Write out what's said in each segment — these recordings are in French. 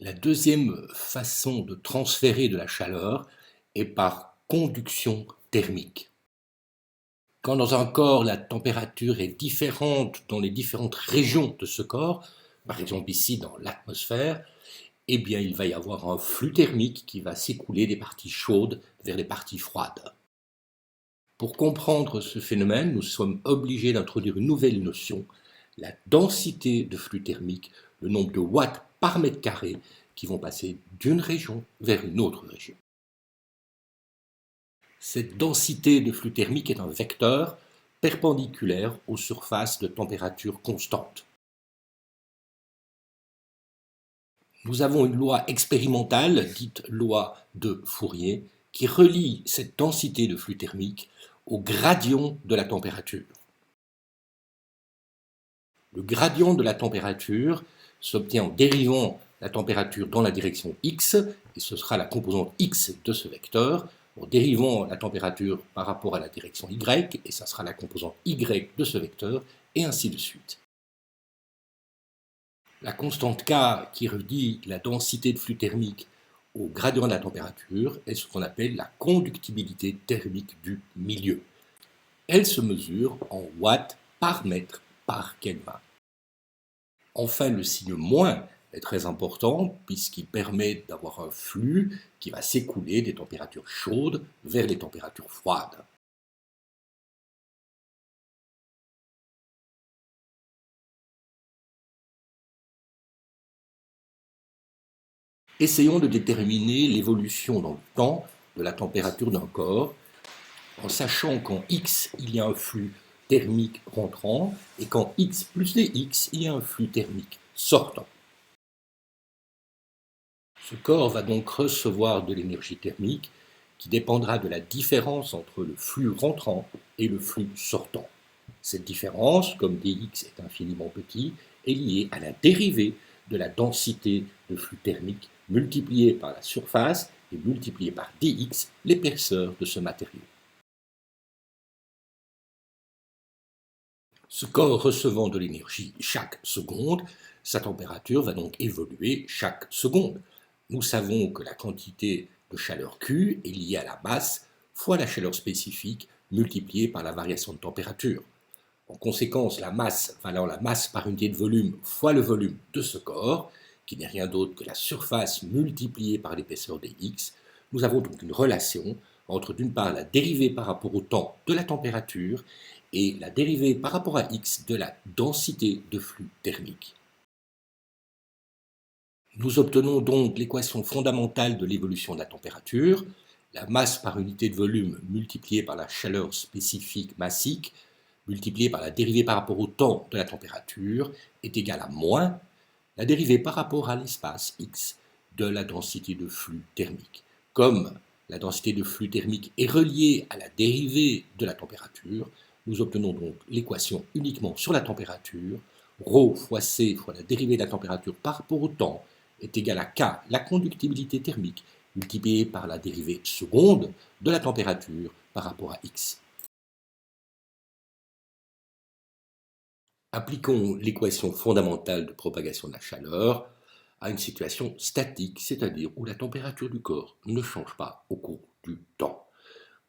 La deuxième façon de transférer de la chaleur est par conduction thermique. Quand dans un corps la température est différente dans les différentes régions de ce corps, par exemple ici dans l'atmosphère, eh bien il va y avoir un flux thermique qui va s'écouler des parties chaudes vers les parties froides. Pour comprendre ce phénomène, nous sommes obligés d'introduire une nouvelle notion, la densité de flux thermique, le nombre de watts par mètre carré qui vont passer d'une région vers une autre région. Cette densité de flux thermique est un vecteur perpendiculaire aux surfaces de température constante. Nous avons une loi expérimentale, dite loi de Fourier, qui relie cette densité de flux thermique au gradient de la température. Le gradient de la température s'obtient en dérivant la température dans la direction x, et ce sera la composante x de ce vecteur, en dérivant la température par rapport à la direction y, et ça sera la composante y de ce vecteur, et ainsi de suite. La constante K qui relie la densité de flux thermique au gradient de la température est ce qu'on appelle la conductibilité thermique du milieu. Elle se mesure en watts par mètre par Kelvin. Enfin, le signe moins est très important puisqu'il permet d'avoir un flux qui va s'écouler des températures chaudes vers les températures froides. Essayons de déterminer l'évolution dans le temps de la température d'un corps en sachant qu'en x, il y a un flux thermique rentrant et qu'en x plus dx, il y a un flux thermique sortant. Ce corps va donc recevoir de l'énergie thermique qui dépendra de la différence entre le flux rentrant et le flux sortant. Cette différence, comme dx est infiniment petit, est liée à la dérivée de la densité de flux thermique multipliée par la surface et multipliée par dx, l'épaisseur de ce matériau. Ce corps recevant de l'énergie chaque seconde, sa température va donc évoluer chaque seconde. Nous savons que la quantité de chaleur Q est liée à la masse fois la chaleur spécifique multipliée par la variation de température. En conséquence, la masse valant la masse par unité de volume fois le volume de ce corps, qui n'est rien d'autre que la surface multipliée par l'épaisseur dx, nous avons donc une relation entre d'une part la dérivée par rapport au temps de la température et la dérivée par rapport à x de la densité de flux thermique. Nous obtenons donc l'équation fondamentale de l'évolution de la température, la masse par unité de volume multipliée par la chaleur spécifique massique multipliée par la dérivée par rapport au temps de la température est égale à moins la dérivée par rapport à l'espace x de la densité de flux thermique. Comme la densité de flux thermique est reliée à la dérivée de la température, nous obtenons donc l'équation uniquement sur la température, ρ fois c fois la dérivée de la température par rapport au temps est égale à K, la conductibilité thermique, multipliée par la dérivée seconde de la température par rapport à x. Appliquons l'équation fondamentale de propagation de la chaleur à une situation statique, c'est-à-dire où la température du corps ne change pas au cours du temps.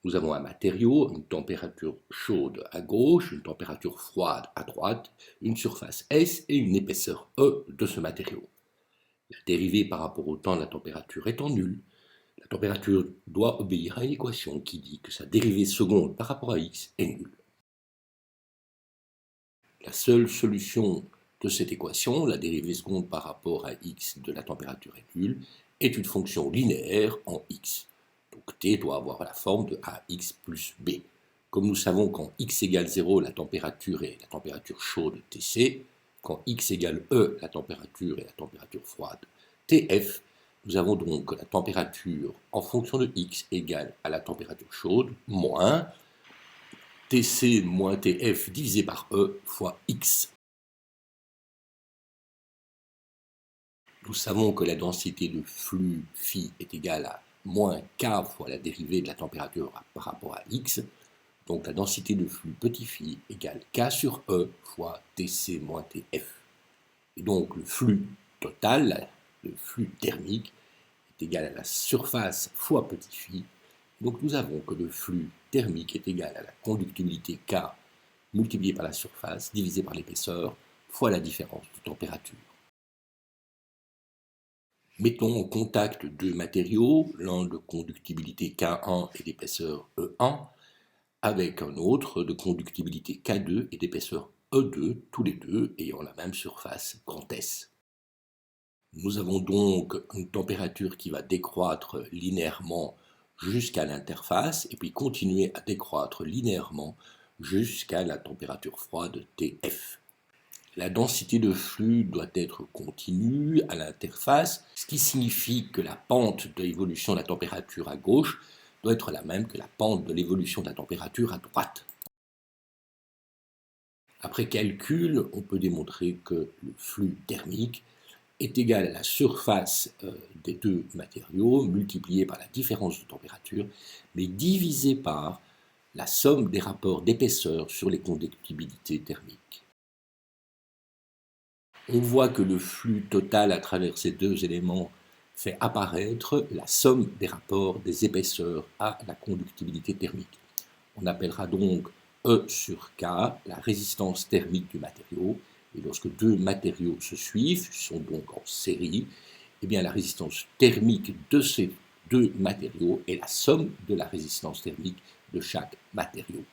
Nous avons un matériau, une température chaude à gauche, une température froide à droite, une surface S et une épaisseur E de ce matériau. La dérivée par rapport au temps de la température étant nulle, la température doit obéir à une équation qui dit que sa dérivée seconde par rapport à x est nulle. La seule solution de cette équation, la dérivée seconde par rapport à x de la température est nulle, est une fonction linéaire en x. Donc t doit avoir la forme de ax plus b. Comme nous savons qu'en x égale 0, la température est la température chaude Tc, quand x égale E, la température est la température froide Tf, nous avons donc la température en fonction de x égale à la température chaude moins Tc moins Tf divisé par E fois x. Nous savons que la densité de flux phi est égale à moins k fois la dérivée de la température par rapport à x. Donc la densité de flux petit phi égale k sur E fois Tc moins Tf. Et donc le flux total, le flux thermique est égal à la surface fois petit phi. Donc nous avons que le flux thermique est égal à la conductibilité K multiplié par la surface divisé par l'épaisseur fois la différence de température. Mettons en contact deux matériaux, l'un de conductibilité K1 et d'épaisseur E1, avec un autre de conductibilité K2 et d'épaisseur E2, tous les deux ayant la même surface grand S. Nous avons donc une température qui va décroître linéairement jusqu'à l'interface et puis continuer à décroître linéairement jusqu'à la température froide TF. La densité de flux doit être continue à l'interface, ce qui signifie que la pente de l'évolution de la température à gauche doit être la même que la pente de l'évolution de la température à droite. Après calcul, on peut démontrer que le flux thermique est égal à la surface des deux matériaux multiplié par la différence de température, mais divisé par la somme des rapports d'épaisseur sur les conductibilités thermiques. On voit que le flux total à travers ces deux éléments fait apparaître la somme des rapports des épaisseurs à la conductibilité thermique. On appellera donc E sur K la résistance thermique du matériau. Et lorsque deux matériaux se suivent, sont donc en série, eh bien la résistance thermique de ces deux matériaux est la somme de la résistance thermique de chaque matériau.